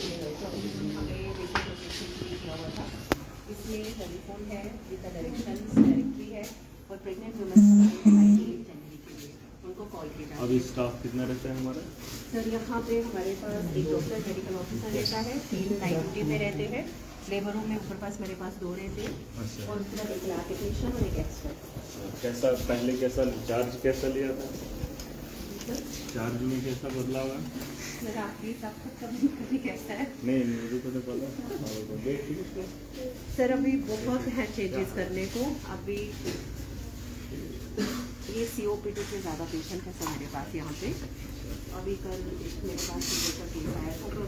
हमें किया हुआ था। इसमें टेलीफोन है, विद डायरेक्शंस डायरेक्टरी है और प्रेग्नेंट वुमेन 98 जनवरी के लिए उनको कॉल किया। अभी स्टाफ कितना रहता है हमारा? सर यहाँ पे हमारे पास एक डॉक्टर मेडिकल ऑफिसर रहता है, 3 नाइट ड्यूटी पे रहते हैं। लेबर रूम में ऊपर पास मेरे पास 2 रहते हैं। अच्छा। और उसके बाद एक लैब टेक्नीशियन और एक एक्सपर्ट। कैसा पहले कैसा चार्ज कैसा लिया था? चार्ज में कैसा बदलाव है? सर आपकी सब कभी कैसा है? नहीं मुझे तो नहीं पता। सर अभी बहुत है चेंजेस करने को। अभी ये COPD के ज़्यादा पेशेंट है सर मेरे पास यहाँ पे। अभी कल मेरे पास शुगर का केस आया था तो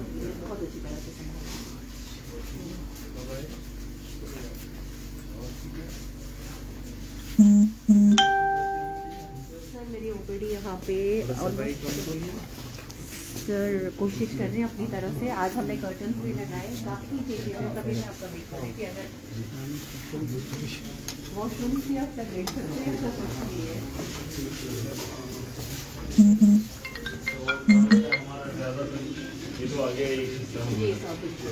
बहुत अच्छी तरह से संभाला। सर मेरी OPD यहाँ पे सर कोशिश कर रहे हैं अपनी तरफ से। आज हमने कर्टन्स भी लगाए, काफ़ी चीज़ें हैं। तभी मैं आपका वेट करें कि अगर वॉशरूम से आप तक वेट करते हैं तो कुछ नहीं है। ये तो आगे जी सब बिल्कुल।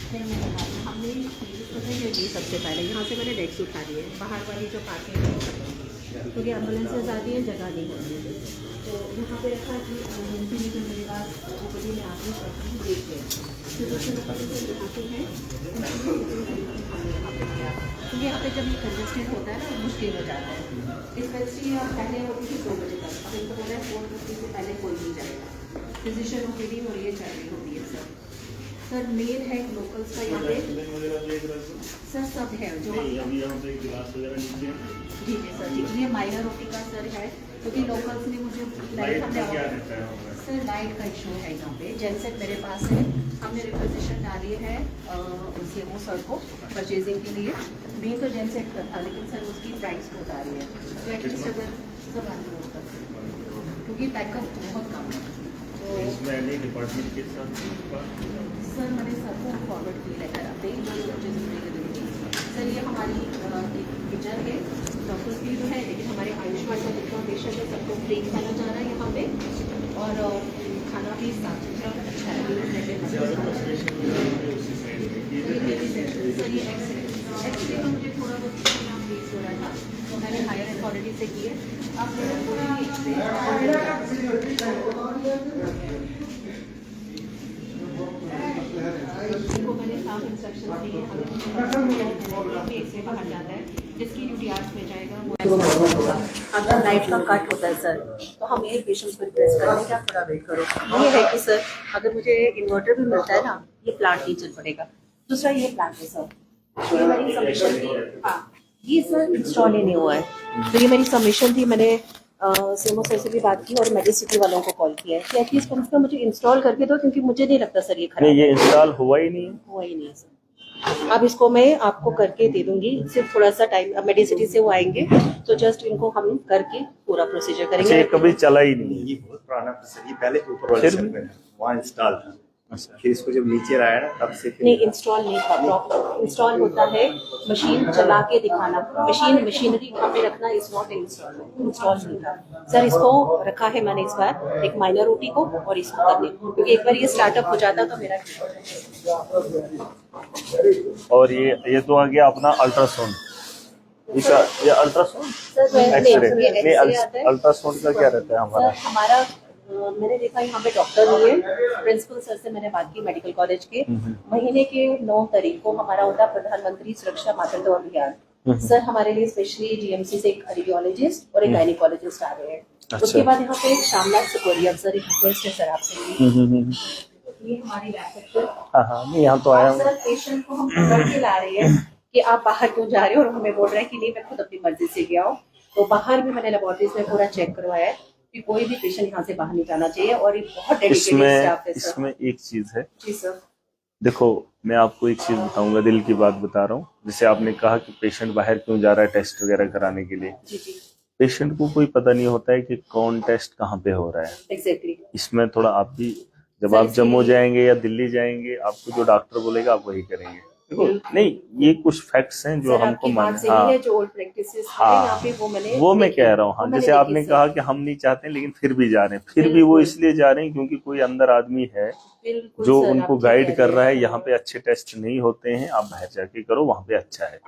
फिर मैंने कहा हमने ये सबसे पहले यहाँ से मैंने डेस्क उठा दिए, बाहर वाली जो पार्किंग है क्योंकि एम्बुलेंसेज आती हैं, जगह नहीं होती है तो यहाँ पे रखा कि इमरजेंसी में मेरे पास OPD में आके सब देख लें। फिर दूसरे आते हैं क्योंकि यहाँ पे जब ये कंजेस्टेड होता है ना मुश्किल हो जाता है। स्पेशली आप पहले होती थी 2 बजे तक, अब इनको बोला है 4:50 से पहले कोई नहीं जाएगा। फिजिशियन OPD और ये चल रही होती है सर मेल है लोकल्स का यहाँ पे सर सब है जो अभी यहाँ पे गिलास वगैरह नीचे जी सर जी। ये माइनर OP का सर है क्योंकि लोकल्स ने मुझे सर लाइट का इशू है यहाँ पे। जेनसेट मेरे पास है, हमने रिक्वेजिशन डाली है CMO सर को परचेजिंग के लिए। मेन तो जेनसेट का था लेकिन सर उसकी प्राइस बहुत आ रही है तो एटलीस्ट अगर सब आंदोलन कर क्योंकि बैकअप बहुत कम है तो इसमें डिपार्टमेंट के साथ सर मैंने सर को फॉरवर्ड की लेटर अपने सर। ये हमारी एक किचन है, डॉक्टर्स भी जो है लेकिन हमारे आयुष्मान का जितना पेशेंट है सबको फ्री खाना जा रहा है यहाँ पे और खाना भी साफ सुथरा अच्छा है। सर ये एक्सरे का मुझे थोड़ा बहुत फेस हो रहा था तो मैंने हायर अथॉरिटी से किए। आप इनको मैंने साफ इंस्ट्रक्शन दिए से बाहर जाता है जिसकी ड्यूटी आर्ट्स में जाएगा। अगर लाइट का कट होता है सर तो हम यही पेशेंट्स को रिक्वेस्ट करते हैं कि आप थोड़ा वेट करो। ये है कि सर अगर मुझे इन्वर्टर भी मिलता है ना ये प्लांट नहीं चल पड़ेगा। दूसरा ये प्लांट है सर, ये मेरी सबमिशन थी। हाँ ये सर इंस्टॉल ही नहीं हुआ है तो ये मेरी सबमिशन थी। मैंने CMO सर से भी बात की और मेडिसिटी वालों को कॉल किया है कि एटलीस्ट कम से कम मुझे इंस्टॉल करके दो क्योंकि मुझे नहीं लगता सर ये खराब ये इंस्टॉल हुआ ही नहीं है। हुआ ही नहीं है सर। अब इसको मैं आपको करके दे दूंगी, सिर्फ थोड़ा सा टाइम। अब मेडिसिटी से वो आएंगे तो जस्ट इनको हम करके पूरा प्रोसीजर करेंगे। कभी चला ही नहीं। ये बहुत पुराना प्रोसेस, ये पहले ऊपर वाले छत में वहाँ इंस्टॉल था। फिर इसको जब नीचे आया ना तब से नहीं इंस्टॉल नहीं था प्रॉपर। इंस्टॉल होता है मशीन चला के दिखाना, मशीनरी वहाँ पे रखना इज नॉट इंस्टॉल नहीं था सर। इसको रखा है मैंने इस बार एक माइनर OT को और इसको करने क्योंकि एक बार ये स्टार्टअप हो जाता तो मेरा। और ये तो आ गया अपना अल्ट्रासाउंड। ये अल्ट्रासाउंड एक्सरे अल्ट्रासाउंड का क्या रहता है हमारा? हमारा मैंने देखा यहाँ पे डॉक्टर नहीं है। प्रिंसिपल सर से मैंने बात की मेडिकल कॉलेज के, महीने के 9 तारीख को हमारा होता है प्रधानमंत्री सुरक्षा मातृत्व अभियान। सर हमारे लिए स्पेशली GMC से एक रेडियोलॉजिस्ट और एक गायनिकोलॉजिस्ट आ रहे हैं। उसके बाद यहाँ पे शामनाथ सुकोरिया सर, एक रिक्वेस्ट है सर आपसे। ये हमारी नहीं यहाँ तो आया सर पेशेंट को हम पकड़ के ला रहे हैं कि आप बाहर क्यों जा रहे हो और हमें बोल रहे हैं कि नहीं मैं खुद अपनी मर्जी से गया हूँ। तो बाहर भी मैंने लेबोरेटरीज में पूरा चेक करवाया है कि कोई भी पेशेंट यहाँ से बाहर नहीं जाना चाहिए और ये बहुत डेडिकेटेड स्टाफ है सर। इसमें एक चीज है जी सर। देखो मैं आपको एक चीज बताऊंगा, दिल की बात बता रहा हूँ। जैसे आपने कहा कि पेशेंट बाहर क्यों जा रहा है टेस्ट वगैरह कराने के लिए। जी जी। पेशेंट को कोई पता नहीं होता है कि कौन टेस्ट कहाँ पे हो रहा है। एग्जैक्टली। इसमें थोड़ा आप भी जब आप जम्मू जाएंगे या दिल्ली जाएंगे आपको जो डॉक्टर बोलेगा आप वही करेंगे। देखो नहीं, ये कुछ फैक्ट्स हैं जो सर, हमको आपकी बात मान, सही हाँ है, जो ओल्ड प्रैक्टिसेस है हाँ यहाँ पे वो मैंने वो मैं देखी, कह रहा हूँ। हाँ, वो मैंने जैसे देखी आपने सर। कहा कि हम नहीं चाहते लेकिन फिर भी जा रहे हैं, फिर भी वो बिल्कुल। इसलिए जा रहे हैं क्योंकि कोई अंदर आदमी है बिल्कुल जो सर, उनको आप ठीक गाइड कह कर रहे रहा है, हैं। यहाँ पे अच्छे टेस्ट नहीं होते हैं, आप बाहर जाके करो, वहां पे अच्छा है।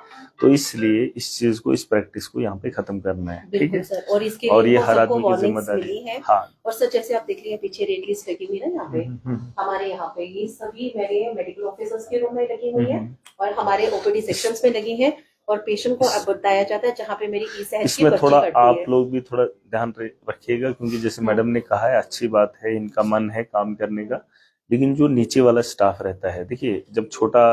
तो इसलिए इस चीज को, इस प्रैक्टिस को यहाँ पे खत्म करना है, ठीक बिल्कुल है। सर, और इसके और लिए ये वो हर सबको आदमी की वार्निंग्स जिम्मेदारी मिली है। हाँ। और सर जैसे आप देख रहे हैं पीछे रेड लिस्ट लगी हुई है ना यहाँ पे, हमारे यहाँ पे ये सभी मेरे मेडिकल ऑफिसर्स के रूम में लगी हुई है और हमारे ओपीडी सेक्शंस में लगी है और पेशेंट को अब बताया जाता है जहाँ पे मेरी ई-सहज की इसमें पर्ची थोड़ा कटती आप है। लोग भी थोड़ा ध्यान रखिएगा क्योंकि जैसे मैडम ने कहा है, अच्छी बात है, इनका मन है काम करने का, लेकिन जो नीचे वाला स्टाफ रहता है, देखिए जब छोटा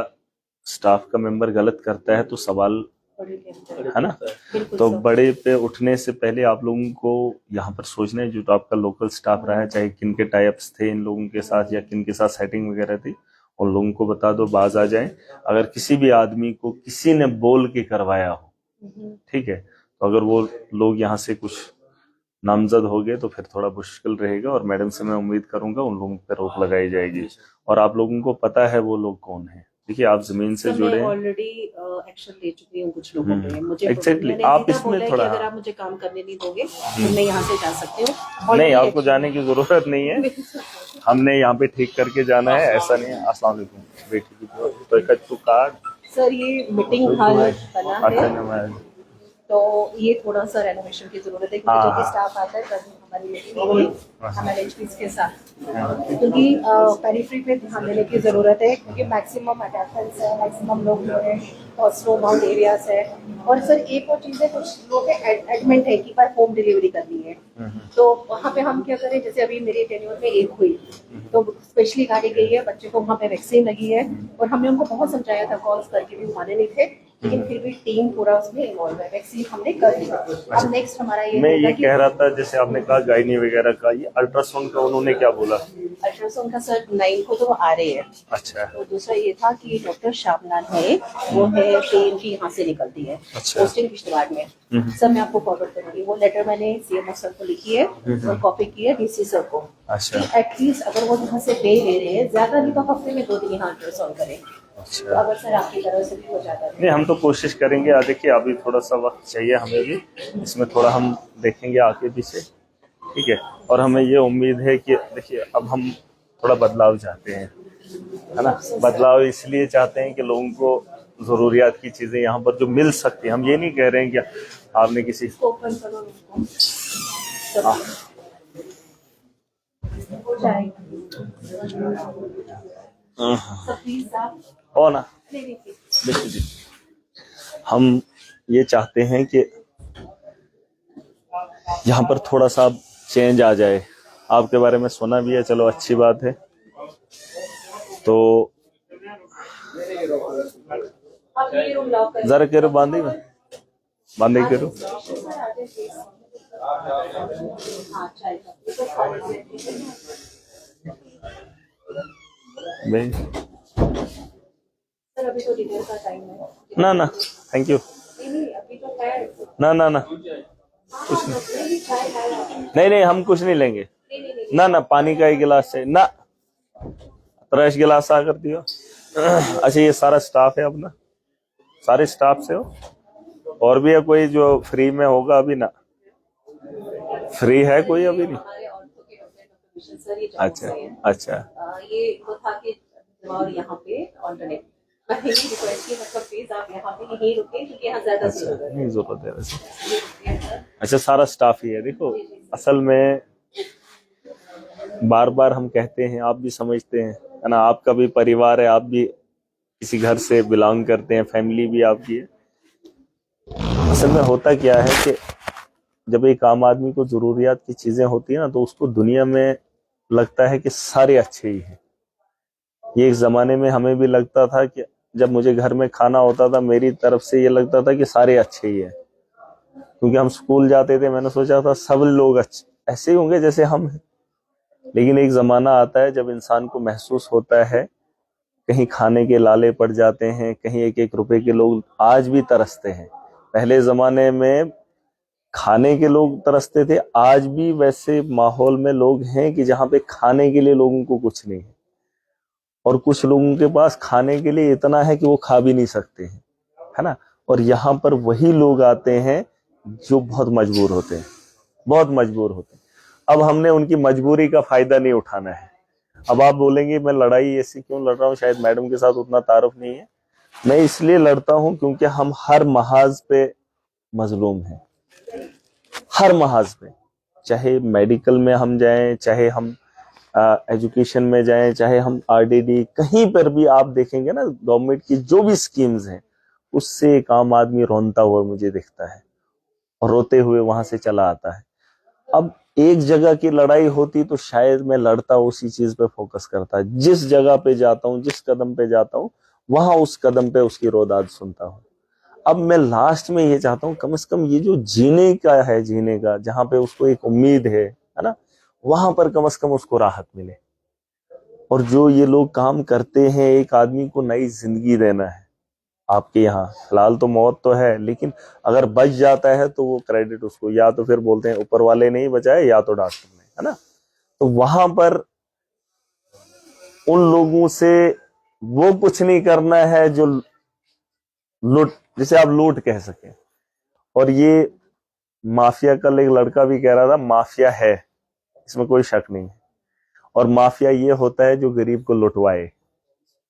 स्टाफ का मेंबर गलत करता है तो सवाल है ना, बिल्कुल तो सर। बड़े पे उठने से पहले आप लोगों को यहाँ पर सोचना है, जो तो आपका लोकल स्टाफ रहा है, चाहे किन के टाइप्स थे इन लोगों के साथ या किन के साथ सेटिंग वगैरह थी, उन लोगों को बता दो, बाज आ जाए। अगर किसी भी आदमी को किसी ने बोल के करवाया हो, ठीक है, तो अगर वो लोग यहाँ से कुछ नामजद हो गए तो फिर थोड़ा मुश्किल रहेगा, और मैडम से मैं उम्मीद करूंगा उन लोगों पर रोक लगाई जाएगी। और आप लोगों को पता है वो लोग कौन है, देखिए आप जमीन से जुड़े हैं। ऑलरेडी एक्शन ले चुकी हूँ कुछ लोगों पे, मुझे Exactly, मैंने आप सीधा इसमें बोला है कि थोड़ा अगर आप मुझे काम करने नहीं दोगे तो मैं यहाँ से जा सकती हूँ। नहीं, Already आपको action- जाने की जरूरत नहीं है, हमने यहाँ पे ठीक करके जाना है, ऐसा नहीं है। अस्सलाम वालेकुम बेटी तो कच्चू कार्ड सर ये मीटिंग हॉल बना अच्छा है ना मैं तो ये थोड़ा सा रेनोवेशन की जरूरत है क्योंकि हाँ, जो भी हाँ। स्टाफ आता है कभी हमारी मीटिंग होगी हमारे एचपीस के साथ, क्योंकि पेरिफेरी पे ध्यान देने की जरूरत है क्योंकि मैक्सिमम अटैचमेंट्स है, मैक्सिमम लोग जो है हॉस्टल बाउंड एरियाज है। और सर एक और चीज़ है, कुछ लोग एडमेंट है कि पर होम डिलीवरी करनी है, तो वहाँ पे हम क्या करें, जैसे अभी मेरे टेन्योर में एक हुई तो स्पेशली गाड़ी गई है, बच्चे को वहाँ पे वैक्सीन लगी है और हमने उनको बहुत समझाया था, कॉल्स करके भी माने नहीं थे, लेकिन फिर भी टीम पूरा उसमें इन्वॉल्व है, वैक्सीन हमने कर ली। अब नेक्स्ट हमारा ये मैं होगा ये कि कह रहा था, जैसे आपने कहा गायनी वगैरह का, ये अल्ट्रासाउंड का उन्होंने क्या बोला? अल्ट्रासाउंड का सर 9 को तो आ रहे हैं। अच्छा तो दूसरा ये था कि डॉक्टर शाबनान है, वो है पेन की यहाँ से निकलती है, अच्छा। पोस्टिंग किश्तवाड़ में। सर मैं आपको फॉरवर्ड करूंगी वो लेटर, मैंने सीएमओ सर को लिखी है और कॉपी की है डीसी सर को। अच्छा एटलीस्ट अगर वो यहाँ से पे ले रहे हैं, ज्यादा नहीं तो हफ्ते में 2 दिन यहाँ अल्ट्रासाउंड करें। तो अच्छा, अगर सर आपकी तरफ से भी हो जाता है नहीं हम तो कोशिश करेंगे। देखिए अभी थोड़ा सा वक्त चाहिए हमें भी, इसमें थोड़ा हम देखेंगे आगे पीछे, ठीक है। और हमें ये उम्मीद है कि देखिए अब हम थोड़ा बदलाव चाहते हैं, है ना, बदलाव इसलिए चाहते हैं कि लोगों को जरूरियात की चीजें यहाँ पर जो मिल सकती हैं, हम ये नहीं कह रहे हैं कि आपने किसी ओपन करो उसको। हो जाएगा सर, प्लीज आप हो ना। ले लीजिए। देखिए जी, हम ये चाहते हैं कि यहाँ पर थोड़ा सा चेंज आ जाए। आपके बारे में सुना भी है, चलो अच्छी बात है। तो आप ये रूम लॉक करें। जरा करो बांधे करो। हाँ चाय का ये तो खाली है। भाई सर अभी तो डिनर का टाइम है। ना ना, थैंक यू। नहीं अभी तो है। ना ना ना, कुछ नहीं, चाय है। नहीं नहीं, हम कुछ नहीं लेंगे। नहीं ना ना, पानी का एक गिलास चाहिए ना, 3 गिलास आ कर दियो। अच्छा ये सारा स्टाफ है अपना, सारे स्टाफ से हो? और भी है कोई जो फ्री में होगा? अभी ना फ्री है कोई अभी नहीं? हमारे ऑर्थो के डॉक्टर सर ये अच्छा अच्छा, ये वो था कि और यहाँ पे ऑल्टरनेट मैं ये रिक्वेस्ट की मतलब प्लीज आप यहाँ पे यहीं रुके क्योंकि यहाँ ज्यादा जरूरत है। नहीं जरूरत है वैसे। अच्छा सारा स्टाफ ही है। देखो असल में बार बार हम कहते हैं, आप भी समझते हैं, है ना, आपका भी परिवार है, आप भी किसी घर से बिलोंग करते हैं, फैमिली भी आपकी है। असल में होता क्या है कि जब एक आम आदमी को जरूरियात की चीजें होती है ना, तो उसको दुनिया में लगता है कि सारे अच्छे ही हैं। ये एक जमाने में हमें भी लगता था कि जब मुझे घर में खाना होता था, मेरी तरफ से ये लगता था कि सारे अच्छे ही हैं, क्योंकि हम स्कूल जाते थे, मैंने सोचा था सब लोग अच्छे ऐसे ही होंगे जैसे हम हैं। लेकिन एक जमाना आता है जब इंसान को महसूस होता है, कहीं खाने के लाले पड़ जाते हैं, कहीं 1-1 रुपए के लोग आज भी तरसते हैं। पहले जमाने में खाने के लोग तरसते थे, आज भी वैसे माहौल में लोग हैं कि जहां पे खाने के लिए लोगों को कुछ नहीं है। और कुछ लोगों के पास खाने के लिए इतना है कि वो खा भी नहीं सकते हैं, है ना। और यहाँ पर वही लोग आते हैं जो बहुत मजबूर होते हैं, बहुत मजबूर होते हैं। अब हमने उनकी मजबूरी का फायदा नहीं उठाना है। अब आप बोलेंगे मैं लड़ाई ऐसी क्यों लड़ रहा हूँ, शायद मैडम के साथ उतना तारुफ नहीं है। मैं इसलिए लड़ता हूं क्योंकि हम हर महाज पे मजलूम हैं, हर महाज पे। चाहे मेडिकल में हम जाएं, चाहे हम एजुकेशन में जाएं, चाहे हम आरडीडी, कहीं पर भी आप देखेंगे ना गवर्नमेंट की जो भी स्कीम्स हैं, उससे एक आम आदमी रोता हुआ मुझे दिखता है और रोते हुए वहां से चला आता है। अब एक जगह की लड़ाई होती तो शायद मैं लड़ता, उसी चीज पे फोकस करता। जिस जगह पे जाता हूँ, जिस कदम पे जाता हूँ, वहां उस कदम पे उसकी रोदाद सुनता हूँ। अब मैं लास्ट में ये चाहता हूँ कम से कम ये जो जीने का है, जीने का जहां पे उसको एक उम्मीद है ना, वहां पर कम से कम उसको राहत मिले। और जो ये लोग काम करते हैं, एक आदमी को नई जिंदगी देना है। आपके यहाँ फिलहाल तो मौत तो है, लेकिन अगर बच जाता है तो वो क्रेडिट उसको, या तो फिर बोलते हैं ऊपर वाले ने ही बचाया या तो डॉक्टर ने, है ना। तो वहां पर उन लोगों से वो कुछ नहीं करना है जो लूट, जिसे आप लूट कह सके। और ये माफिया, कल एक लड़का भी कह रहा था माफिया है, इसमें कोई शक नहीं है। और माफिया ये होता है जो गरीब को लुटवाए,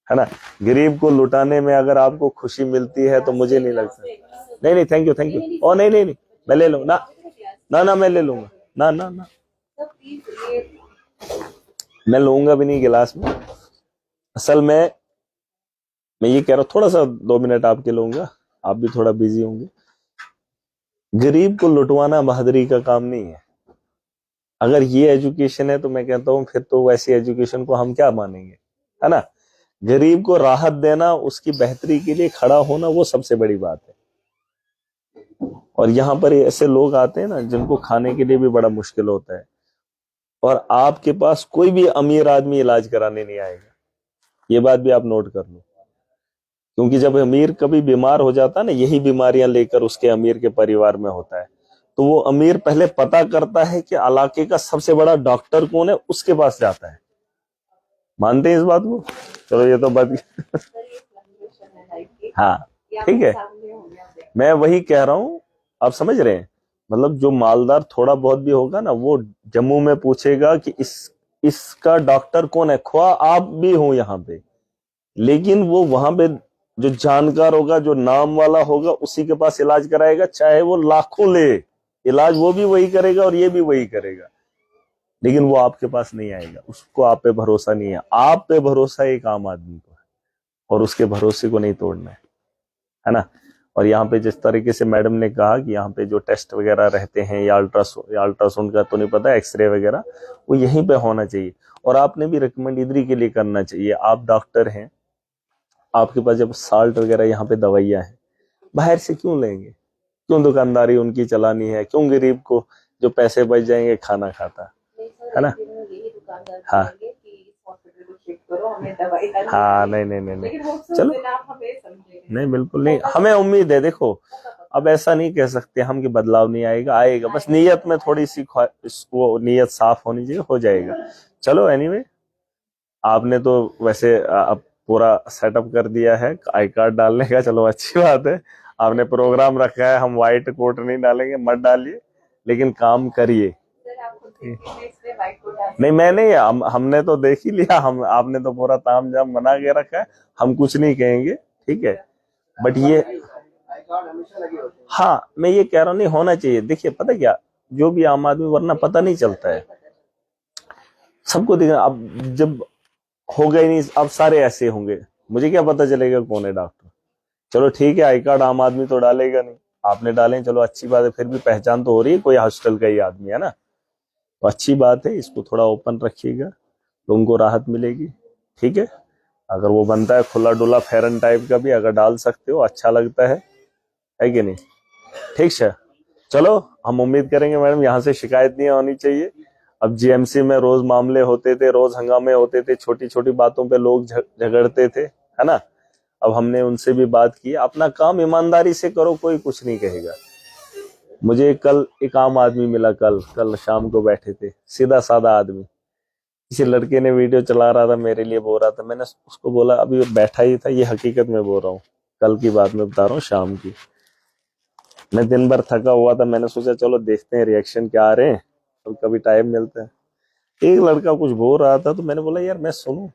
है ना। गरीब को लुटाने में अगर आपको खुशी मिलती है तो मुझे नहीं लगता। नहीं नहीं, थैंक यू थैंक यू। ओ नहीं नहीं नहीं, मैं ले लूंगा ना, मैं ले लूंगा ना ना ना, मैं लूंगा भी नहीं गिलास में। असल में मैं ये कह रहा हूं, थोड़ा सा 2 मिनट आपके लूंगा, आप भी थोड़ा बिजी होंगे। गरीब को लुटवाना बहादुरी का काम नहीं है। अगर ये एजुकेशन है तो मैं कहता हूं फिर तो वैसी एजुकेशन को हम क्या मानेंगे, है ना। गरीब को राहत देना, उसकी बेहतरी के लिए खड़ा होना, वो सबसे बड़ी बात है। और यहाँ पर ऐसे लोग आते हैं ना जिनको खाने के लिए भी बड़ा मुश्किल होता है, और आपके पास कोई भी अमीर आदमी इलाज कराने नहीं आएगा। ये बात भी आप नोट कर लो, क्योंकि जब अमीर कभी बीमार हो जाता है ना, यही बीमारियां लेकर उसके अमीर के परिवार में होता है, तो वो अमीर पहले पता करता है कि इलाके का सबसे बड़ा डॉक्टर कौन है, उसके पास जाता है। मानते हैं इस बात को? चलो ये तो बात हाँ ठीक है, मैं वही कह रहा हूं, आप समझ रहे हैं। मतलब जो मालदार थोड़ा बहुत भी होगा ना, वो जम्मू में पूछेगा कि इसका डॉक्टर कौन है, ख्वा आप भी हो यहाँ पे, लेकिन वो वहां पे जो जानकार होगा, जो नाम वाला होगा, उसी के पास इलाज कराएगा, चाहे वो लाखों ले इलाज, वो भी वही करेगा और ये भी वही करेगा, लेकिन वो आपके पास नहीं आएगा। उसको आप पे भरोसा नहीं है। आप पे भरोसा एक आम आदमी को है, और उसके भरोसे को नहीं तोड़ना है ना। और यहाँ पे जिस तरीके से मैडम ने कहा कि यहाँ पे जो टेस्ट वगैरह रहते हैं, या अल्ट्रासाउंड का तो नहीं पता, एक्सरे वगैरह, वो यहीं पे होना चाहिए। और आपने भी रिकमेंड इधर के लिए करना चाहिए। आप डॉक्टर हैं, आपके पास जब साल्ट वगैरह यहाँ पे दवाइयाँ हैं, बाहर से क्यों लेंगे? क्यों दुकानदारी उनकी चलानी है? क्यों गरीब को जो पैसे बच जाएंगे खाना खाता, है ना। हाँ हाँ, नहीं नहीं नहीं नहीं, चलो नहीं, बिल्कुल नहीं, हमें उम्मीद है। देखो अब ऐसा नहीं कह सकते हम कि बदलाव नहीं आएगा, आएगा, बस नीयत में थोड़ी सी वो नीयत साफ होनी चाहिए, हो जाएगा। चलो एनीवे, आपने तो वैसे अब पूरा सेटअप कर दिया है आई कार्ड डालने का, चलो अच्छी बात है। आपने प्रोग्राम रखा है, हम व्हाइट कोट नहीं डालेंगे, मत डालिए, लेकिन काम करिए। नहीं मैं नहीं, हमने तो देख ही लिया, आपने तो पूरा ताम झाम बना के रखा है, हम कुछ नहीं कहेंगे, ठीक है। बट ये हाँ, मैं ये कह रहा हूँ नहीं होना चाहिए। देखिए पता क्या, जो भी आम आदमी, वरना पता नहीं चलता है सबको। देखना अब जब हो गए नहीं, अब सारे ऐसे होंगे, मुझे क्या पता चलेगा कौन है डॉक्टर। चलो ठीक है, आई कार्ड आम आदमी तो डालेगा नहीं, आपने डालें, चलो अच्छी बात है, फिर भी पहचान तो हो रही है, कोई हॉस्टल का ही आदमी है ना, तो अच्छी बात है। इसको थोड़ा ओपन रखिएगा, लोगों को राहत मिलेगी, ठीक है। अगर वो बनता है खुला डुला फेरन टाइप का भी, अगर डाल सकते हो, अच्छा लगता है कि नहीं? ठीक है, चलो हम उम्मीद करेंगे मैडम यहाँ से शिकायत नहीं होनी चाहिए। अब जीएमसी में रोज मामले होते थे, रोज हंगामे होते थे, छोटी छोटी बातों पे लोग झगड़ते थे, है ना। अब हमने उनसे भी बात की, अपना काम ईमानदारी से करो, कोई कुछ नहीं कहेगा। मुझे कल एक आम आदमी मिला, कल शाम को बैठे थे, सीधा साधा आदमी, किसी लड़के ने वीडियो चला रहा था, मेरे लिए बोल रहा था, मैंने उसको बोला अभी बैठा ही था, ये हकीकत में बोल रहा हूँ, कल की बात मैं बता रहा हूँ, शाम की। मैं दिन भर थका हुआ था, मैंने सोचा चलो देखते हैं रिएक्शन क्या आ रहे हैं, और कभी टाइम मिलता है। एक लड़का कुछ बोल रहा था तो मैंने बोला यार मैं सुनूं।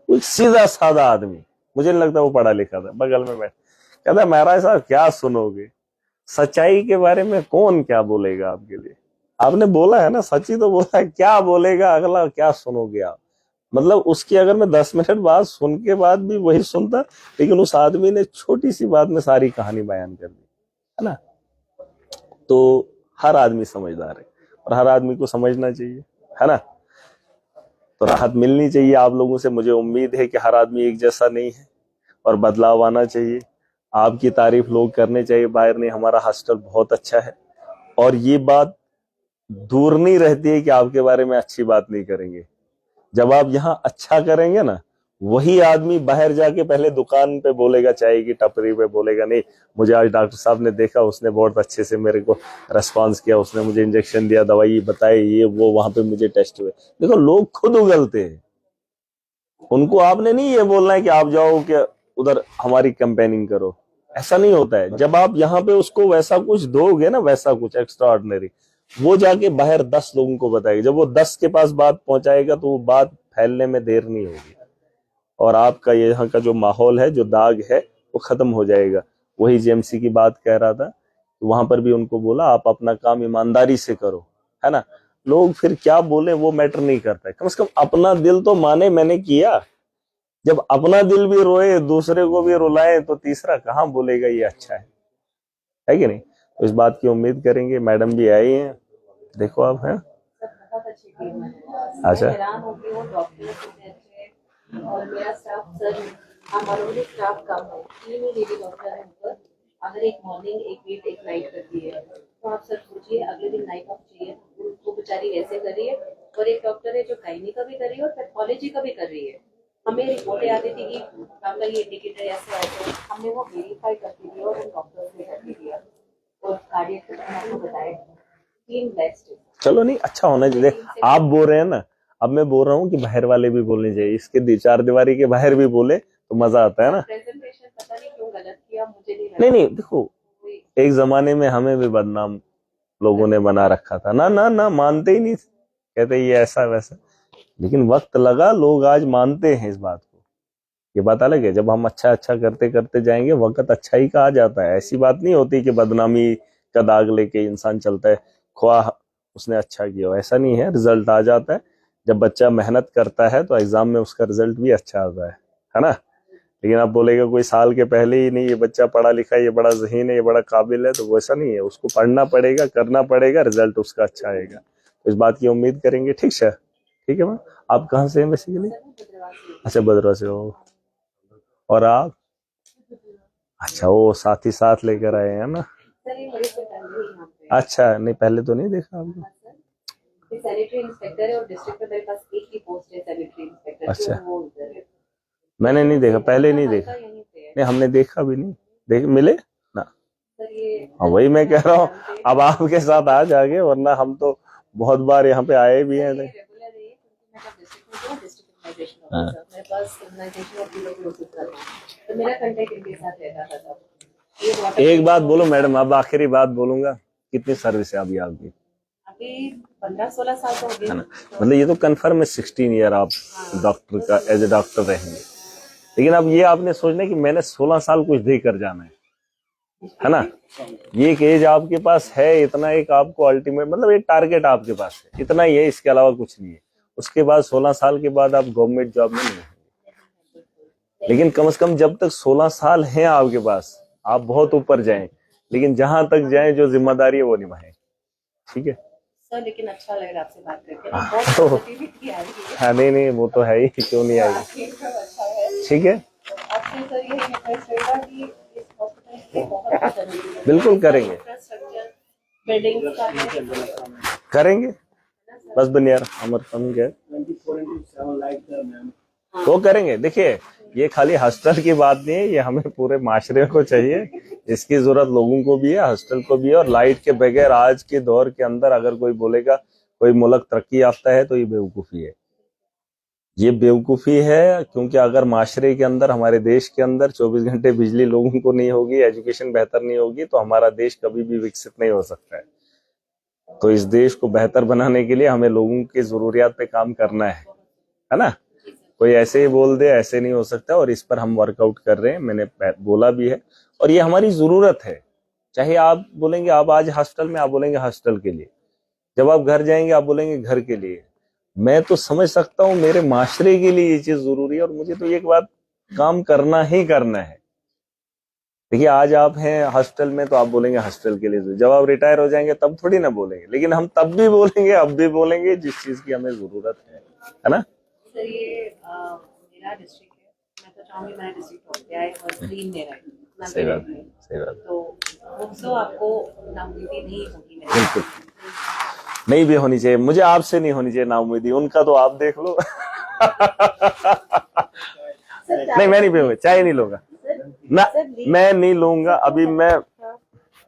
कोई सीधा साधा आदमी, मुझे नहीं लगता वो पढ़ा लिखा था, बगल में बैठ, कहता महाराज साहब क्या सुनोगे, सच्चाई के बारे में कौन क्या बोलेगा आपके लिए, आपने बोला है ना, सच्ची तो बोला है, क्या बोलेगा अगला, क्या सुनोगे आप। मतलब उसकी अगर मैं 10 मिनट बाद सुन के बाद भी वही सुनता, लेकिन उस आदमी ने छोटी सी बात में सारी कहानी बयान कर दी, है ना। तो हर आदमी समझदार है और हर आदमी को समझना चाहिए, है ना। तो राहत मिलनी चाहिए आप लोगों से। मुझे उम्मीद है कि हर आदमी एक जैसा नहीं है और बदलाव आना चाहिए। आपकी तारीफ लोग करने चाहिए बाहर, नहीं हमारा हॉस्टल बहुत अच्छा है, और ये बात दूर नहीं रहती है कि आपके बारे में अच्छी बात नहीं करेंगे। जब आप यहाँ अच्छा करेंगे ना, वही आदमी बाहर जाके पहले दुकान पे बोलेगा, चाय की टपरी पे बोलेगा, नहीं मुझे आज डॉक्टर साहब ने देखा, उसने बहुत अच्छे से मेरे को रेस्पॉन्स किया, उसने मुझे इंजेक्शन दिया, दवाई बताई, ये वो, वहां पे मुझे टेस्ट हुए। देखो लोग खुद उगलते हैं, उनको आपने नहीं ये बोलना है कि आप जाओ कि उधर हमारी कैंपेनिंग करो, ऐसा नहीं होता है। जब आप यहाँ पे उसको वैसा कुछ दोगे ना, वैसा कुछ एक्स्ट्रा ऑर्डिनरी, वो जाके बाहर 10 लोगों को बताएगा। जब वो 10 के पास बात पहुंचाएगा तो वो बात फैलने में देर नहीं होगी, और आपका यहाँ का जो माहौल है, जो दाग है, वो खत्म हो जाएगा। वही जेएमसी की बात कह रहा था, तो वहां पर भी उनको बोला आप अपना काम ईमानदारी से करो, है ना। लोग फिर क्या बोले वो मैटर नहीं करता है, कम से कम अपना दिल तो माने मैंने किया। जब अपना दिल भी रोए, दूसरे को भी रुलाए, तो तीसरा कहाँ बोलेगा ये अच्छा है कि नहीं। तो इस बात की उम्मीद करेंगे। मैडम भी आई हैं, देखो आप हैं। बहुत अच्छी टीम है। अच्छा। मैं हैरान हो गई, वो डॉक्टर कितने अच्छे हैं, और मेरा स्टाफ सर, हमारा भी स्टाफ कम है, 3 ही लेडी डॉक्टर है ऊपर। अगर एक मॉर्निंग, एक वेट, एक नाइट करती है, तो आप सर सोचिए अगले दिन नाइट ऑफ चाहिए, वो बेचारी ऐसे कर रही है। और एक डॉक्टर है जो गायनी का भी कर रही है और पैथोलॉजी का भी कर रही है। हमें रिपोर्टें आती थी कि आपका ये इंडिकेटर ऐसे ऐसे, हमने वो वेरीफाई करके दिया और उन डॉक्टर्स ने करके दिया, और कार्डियक आपको बताया 3 ब्लैक स्टेज। चलो नहीं, अच्छा होना चाहिए। आप बोल रहे हैं ना, अब मैं बोल रहा हूँ कि बाहर वाले भी बोलने चाहिए, इसके 4 दीवारी के बाहर भी बोले तो मजा आता है ना। प्रेजेंटेशन पता नहीं क्यों गलत किया, मुझे नहीं लगा। नहीं देखो, एक जमाने में हमें भी बदनाम लोगों ने बना रखा था ना, ना ना मानते ही नहीं थे, कहते ये ऐसा वैसा। लेकिन वक्त लगा, लोग आज मानते हैं इस बात को। ये बात अलग है, जब हम अच्छा अच्छा करते करते जाएंगे, वक्त अच्छाई का आ जाता है। ऐसी बात नहीं होती कि बदनामी का दाग लेके इंसान चलता है, ख्वाह उसने अच्छा किया, ऐसा नहीं है। रिजल्ट आ जाता है, जब बच्चा मेहनत करता है तो एग्जाम में उसका रिजल्ट भी अच्छा आता है ना। लेकिन आप बोलेगा कोई साल के पहले ही नहीं ये बच्चा पढ़ा लिखा है, ये बड़ा ज़हीन है, ये बड़ा काबिल है, तो वैसा नहीं है। उसको पढ़ना पड़ेगा, करना पड़ेगा, रिजल्ट उसका अच्छा आएगा। तो इस बात की उम्मीद करेंगे। ठीक है, ठीक है मैम। आप कहाँ से हैं बेसिकली? अच्छा, बदरवा से हो। और आप? अच्छा, वो साथ ही साथ लेकर आए हैं ना। अच्छा, नहीं पहले तो नहीं देखा आपको। सैनिटरी इंस्पेक्टर है और डिस्ट्रिक्ट में मेरे पास एक ही पोस्ट है सैनिटरी इंस्पेक्टर। अच्छा, वो उधर है। मैंने नहीं देखा, पहले नहीं देखा। नहीं हमने देखा भी नहीं, देख मिले ना। हाँ वही मैं कह रहा हूँ, अब आपके साथ आज आ गए, वरना हम तो बहुत बार यहाँ पे आए भी हैं। एक बात बोलो मैडम, अब आखिरी बात बोलूंगा, कितनी सर्विस है अभी आपकी? अभी 15-16 साल तो हो गए, है ना। मतलब ये तो कंफर्म है 16 ईयर आप डॉक्टर का एज ए डॉक्टर रहेंगे। लेकिन अब ये आपने सोचना है कि मैंने 16 साल कुछ दे कर जाना है ना। ये एक एज आपके पास है, इतना एक आपको अल्टीमेट, मतलब एक टारगेट आपके पास है, इतना ही है, इसके अलावा कुछ नहीं है। उसके बाद 16 साल के बाद आप गवर्नमेंट जॉब में नहीं होंगे, लेकिन कम से कम जब तक 16 साल हैं आपके पास, आप बहुत ऊपर जाएं, लेकिन जहां तक जाएं जो जिम्मेदारी है वो निभाएं। ठीक है सर, लेकिन अच्छा लग रहा है आपसे बात करके, बहुत पॉजिटिविटी आ रही है। हाँ नहीं वो तो है ही, क्यों नहीं आएगी। ठीक है, आपसे सर ये रिक्वेस्ट रहेगा कि इस हॉस्पिटल में बहुत जरूरी है, बिल्कुल करेंगे, इंफ्रास्ट्रक्चर बिल्डिंग का करेंगे। बस बनियार अमर कम गए तो करेंगे। देखिए ये खाली हॉस्टल की बात नहीं है, ये हमें पूरे माशरे को चाहिए, इसकी जरूरत लोगों को भी है, हॉस्टल को भी है। और लाइट के बगैर आज के दौर के अंदर अगर कोई बोलेगा कोई मुल्क तरक्की याफ्ता है तो ये बेवकूफी है। ये बेवकूफ़ी है, क्योंकि अगर माशरे के अंदर, हमारे देश के अंदर 24 घंटे बिजली लोगों को नहीं होगी, एजुकेशन बेहतर नहीं होगी, तो हमारा देश कभी भी विकसित नहीं हो सकता है। तो इस देश को बेहतर बनाने के लिए हमें लोगों की जरूरियात पे काम करना है ना। कोई ऐसे ही बोल दे, ऐसे नहीं हो सकता, और इस पर हम वर्कआउट कर रहे हैं, मैंने बोला भी है, और ये हमारी जरूरत है। चाहे आप बोलेंगे आप आज हॉस्टल में, आप बोलेंगे हॉस्टल के लिए, जब आप घर जाएंगे आप बोलेंगे घर के लिए। मैं तो समझ सकता हूँ मेरे माशरे के लिए ये चीज जरूरी है, और मुझे तो एक बात काम करना ही करना है। देखिए आज आप हैं हॉस्टल में तो आप बोलेंगे हॉस्टल के लिए, जब आप रिटायर हो जाएंगे तब थोड़ी ना बोलेंगे, लेकिन हम तब भी बोलेंगे, अब भी बोलेंगे, जिस चीज की हमें जरूरत है ना। सर ये मेरा डिस्ट्रिक्ट है, मैं तो चाहूंगी मेरा डिस्ट्रिक्ट हो गया है और ग्रीन मेरा है। सही बात, सही बात। तो वो आपको नाउमीदी नहीं होगी। बिल्कुल नहीं भी होनी चाहिए, मुझे आपसे नहीं होनी चाहिए नाउमीदी, उनका तो आप देख लो। नहीं मैं नहीं पीऊंगा, चाय नहीं लूंगा ना, मैं नहीं लूंगा अभी। मैं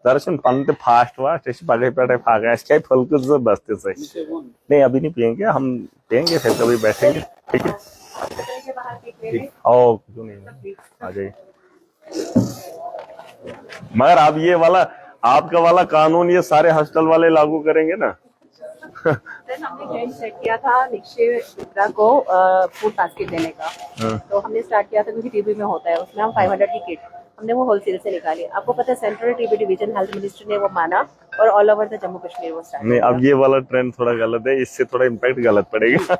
दर्शन पंत फास्ट वास्ट ऐसे पगे पटे फागा इसके फल को जो बसते सही नहीं, अभी नहीं पियेंगे, हम पियेंगे फिर कभी बैठेंगे, ठीक है। ओ क्यों नहीं, आ जाइए। मगर आप ये वाला, आपका वाला कानून ये सारे हॉस्टल वाले लागू करेंगे ना। सर हमने ट्रेंड सेट किया था निक्षय मित्रा को फूड बास्केट देने का। तो हमने स्टार्ट किया था क्योंकि टीबी में होता है, उसमें हम 500 की किट हमने वो होलसेल से निकाली। आपको पता है central TB division health minister ने वो माना और all over the Jammu Kashmir वो स्टार्ट। नहीं अब ये वाला ट्रेंड थोड़ा गलत है, इससे थोड़ा इम्पैक्ट गलत पड़ेगा।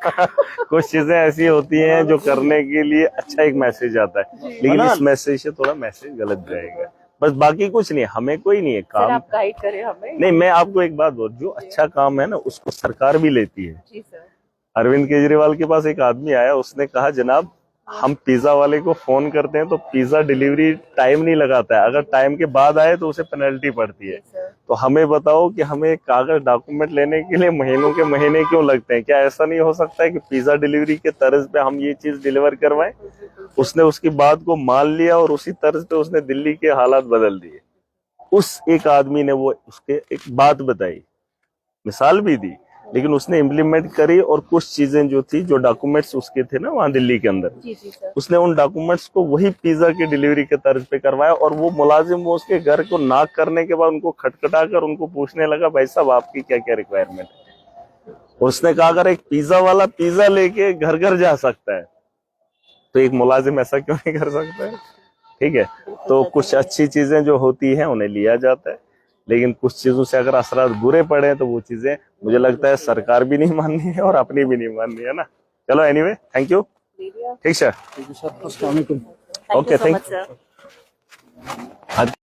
कुछ चीजें ऐसी होती हैं जो करने के लिए अच्छा एक मैसेज आता है, लेकिन इस मैसेज से थोड़ा मैसेज गलत जाएगा, बस बाकी कुछ नहीं। हमें कोई नहीं है काम, आप गाइड करें हमें। नहीं मैं आपको एक बात बोल, जो अच्छा काम है ना उसको सरकार भी लेती है। जी सर। अरविंद केजरीवाल के पास एक आदमी आया, उसने कहा जनाब हम पिज्जा वाले को फोन करते हैं तो पिज्जा डिलीवरी टाइम नहीं लगाता है, अगर टाइम के बाद आए तो उसे पेनल्टी पड़ती है। तो हमें बताओ कि हमें कागज डॉक्यूमेंट लेने के लिए महीनों के महीने क्यों लगते हैं? क्या ऐसा नहीं हो सकता है कि पिज्जा डिलीवरी के तर्ज पे हम ये चीज डिलीवर करवाएं? उसने उसकी बात को मान लिया और उसी तर्ज पे उसने दिल्ली के हालात बदल दिए। उस एक आदमी ने वो उसके एक बात बताई, मिसाल भी दी, लेकिन उसने इम्प्लीमेंट करी, और कुछ चीजें जो थी, जो डॉक्यूमेंट्स उसके थे ना वहां दिल्ली के अंदर, जी सर। उसने उन डॉक्यूमेंट्स को वही पिज्जा की डिलीवरी के तर्ज पे करवाया। और वो मुलाजिम वो उसके घर को नॉक करने के बाद उनको खटखटा कर उनको पूछने लगा भाई साहब आपकी क्या क्या रिक्वायरमेंट है। उसने कहा अगर एक पिज्जा वाला पिज्जा लेके घर घर जा सकता है तो एक मुलाजिम ऐसा क्यों नहीं कर सकता है? ठीक है, तो कुछ अच्छी चीजें जो होती हैं उन्हें लिया जाता है, लेकिन कुछ चीजों से अगर असरात बुरे पड़े तो वो चीजें मुझे लगता है सरकार भी नहीं माननी है और अपनी भी नहीं माननी है ना। चलो एनीवे, थैंक यू। ठीक सर, अस्सलाम वालेकुम। Okay thank you.